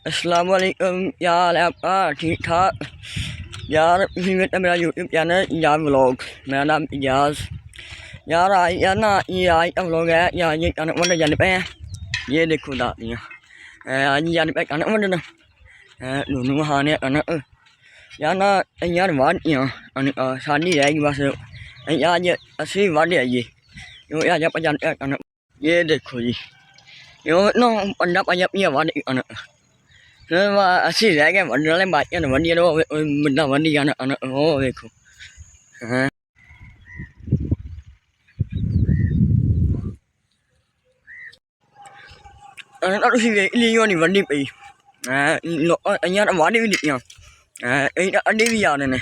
अस्सलाम वालेकुम यार, आपका ठीक ठाक यार। मेरा यूट्यूब चैनल यार व्लॉग, मेरा नाम इजाज़। यार आज यार ना ये आज का व्लॉग है यार। ये कनक वंडे जाने पे हैं, ये देखो दादियाँ आज जाने पे कनक वंडन दोनों खाने कनक यार ना यार वाढ़ियाँ साड़ी रहेगी बस आज असली वाढ़ आइए आज आप जाने पे कनक। ये देखो जी यो ना पंडा पंजाबियाँ वाढ़ कनक असली रह गए वंडन वाले बाकियां वंडिया बड़ा वंडी जाना वो देखो हैं। ਤੁਸੀਂ ਵੇਖ ਲਈ ਹੋਣੀ ਵੰਡੀ ਪਈ ਇਆਂ ਤਾਂ ਵਾਢ ਵੀ ਦਿੱਤੀਆਂ ਇਹ ਤਾਂ ਅੱਡੇ ਵੀ ਆ ਰਹੇ ਨੇ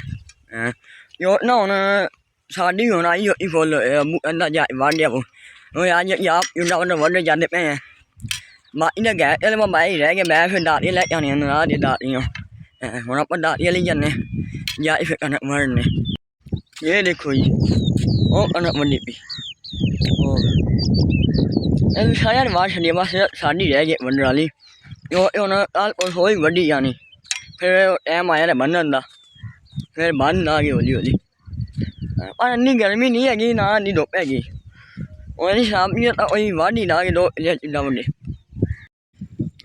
ਜੋ ਨਾ ਹੁਣ ਸਾਡੀ ਹੁਣ ਆਈ ਹੋਈ ਫੁੱਲ ਕਹਿੰਦਾ ਜਾ ਵਾਢਿਆ ਉਹ ਅੱਜ ਆਪ ਇਹਨਾਂ ਵੱਲ ਵੱਢ ਜਾਂਦੇ ਪਏ ਆ ਮਾ ਇਹਨਾਂ ਗਏ ਇਹਦੇ ਮੈਂ ਹੀ ਰਹਿ ਗਿਆ ਮੈਂ ਫਿਰ ਦਾੜੀਆਂ ਲੈ ਜਾਣੀਆਂ ਨਾ ਦੇ ਦਾੜੀਆਂ ਹੁਣ ਆਪਾਂ ਦਾੜੀਆਂ ਲਈ ਜਾਂਦੇ ਜਾਂ ਫਿਰ ਕਣਕ ਵੰਡਣੇ। ਇਹ ਦੇਖੋ ਜੀ ਉਹ ਕਣਕ ਵੰਡੀ ਪਈ ਉਹ ਸਾਰਿਆਂ ਨੇ ਵਾਹ ਛੱਡੀ ਬਸ ਸਾਡੀ ਰਹਿ ਗਈ ਵੰਡਣ ਵਾਲੀ ਉਹ ਹੁਣ ਕੱਲ ਹੋਈ ਵੱਢੀ ਜਾਣੀ ਫਿਰ ਟਾਈਮ ਆਇਆ ਬੰਨਣ ਦਾ ਫਿਰ ਬੰਨ ਲਾਂਗੇ ਹੌਲੀ ਹੌਲੀ ਪਰ ਇੰਨੀ ਗਰਮੀ ਨਹੀਂ ਹੈਗੀ ਨਾ ਇੰਨੀ ਧੁੱਪ ਹੈਗੀ ਉਹਦੀ ਸ਼ਾਮ ਨੂੰ ਤਾਂ ਉਹੀ ਵਾਢੀ ਲਾਂਗੇ ਦੋ ਜਿੱਦਾਂ ਵੱਡੇ।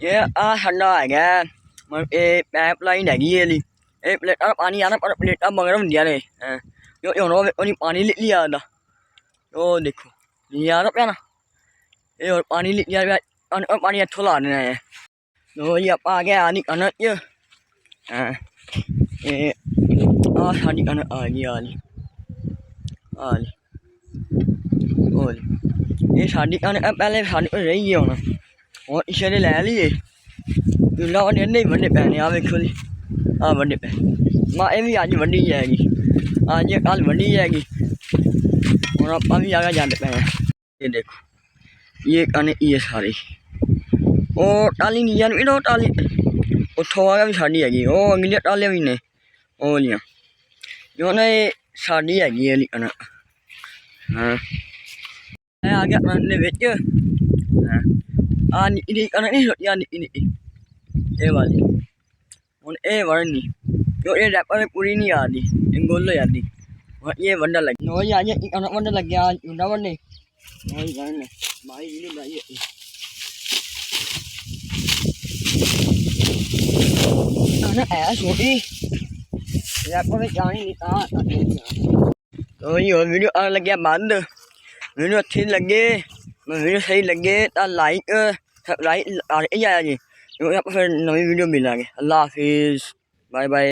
ਇਹ ਆ ਸਾਡਾ ਹੈਗਾ ਇਹ ਪਾਈਪ ਲਾਈਨ ਹੈਗੀ ਇਹਦੀ ਇਹ ਪਲੇਟਾਂ ਪਾਣੀ ਆਉਣਾ ਪਰ ਪਲੇਟਾਂ ਮਗਰ ਹੁੰਦੀਆਂ ਨੇ ਜੋ ਹੁਣ ਉਹਨੇ ਪਾਣੀ ਲਿਆ ਆਉਂਦਾ ਉਹ ਦੇਖੋ ਲਿਆ ਪਿਆ ਨਾ ਇਹ ਹੋਰ ਪਾਣੀ ਲਿਆ ਪਿਆ ਪਾਣੀ ਇੱਥੋਂ ਲਾ ਦੇਣਾ ਹੈ ਲੋ ਜੀ ਆਪਾਂ ਆ ਗਿਆ ਨਹੀਂ ਕਣਕ ਚ ਇਹ ਆ ਸਾਡੀ ਕਣਕ ਆ ਗਈ ਆ ਇਹ ਸਾਡੀ ਕਣਕ ਪਹਿਲੇ ਸਾਡੇ ਕੋਲ ਰਹੀ ਹੈ ਹੁਣ ਇਸ਼ਾਰੇ ਲੈ ਲਈਏ ਦੁੱਲਾ ਵੱਡੇ ਨਹੀਂ ਵੱਡੇ ਪੈਣੇ ਆ ਵੇਖੋ ਜੀ ਆ ਵੱਡੇ ਪੈ ਮਾ ਇਹ ਵੀ ਅੱਜ ਵੱਡੀ ਜਾਏਗੀ ਅੱਜ ਕੱਲ ਵੱਡੀ ਜਾਏਗੀ ਹੁਣ ਆਪਾਂ ਵੀ ਆਗਾ ਜਾਂਦੇ ਪਏ ਇਹ ਦੇਖੋ ये कने ये सारी ਉਹ ਟਾਲੀ ਨਹੀਂ ਜਾਣੀ ਉਹ ਟਾਲੀ ਉੱਥੋਂ ਆ ਗਿਆ ਵੀ ਸਾਡੀ ਹੈਗੀ ਉਹ ਅਗਲੀ ਟਾਲੀਆਂ ਵੀ ਨੇ ਉਹ ਲੀਆਂ ਜੋ ਨਾ ਇਹ ਸਾਡੀ ਹੈਗੀ ਇਹ ਕਣਕ ਇਹ ਆ ਗਿਆ ਕਣਕ ਦੇ ਵਿੱਚ ਆ ਨਿੱਕੀ ਕਣਕ ਨਹੀਂ ਛੋਟੀ ਨਿੱਕੀ ਇਹ ਵਾਲੀ ਹੁਣ ਇਹ ਵੜਨੀ ਜੋ ਇਹ ਰੈਪਰ ਪੂਰੀ ਨਹੀਂ ਆਦੀ ਇਹ ਗੁੱਲ ਹੋ ਜਾਂਦੀ ਇਹ ਵੰਡਣ ਲੱਗੀ ਉਹ ਜੀ ਅੱਜ ਕਣਕ ਵੰਡਣ ਲੱਗਿਆ ਹੁੰਦਾ ਵੰਡੇ ਉਹ ਹੀ ਵੰਡਣੇ भाई ini banyak anak sorry ya apa जानी नहीं तो ये वीडियो लगे बंद वीडियो अच्छी लगे वीडियो सही लगे तो लाइक सब्सक्राइब जाया जी फिर नवी वीडियो मिलेंगे। अल्लाह हाफिज बाय बाय।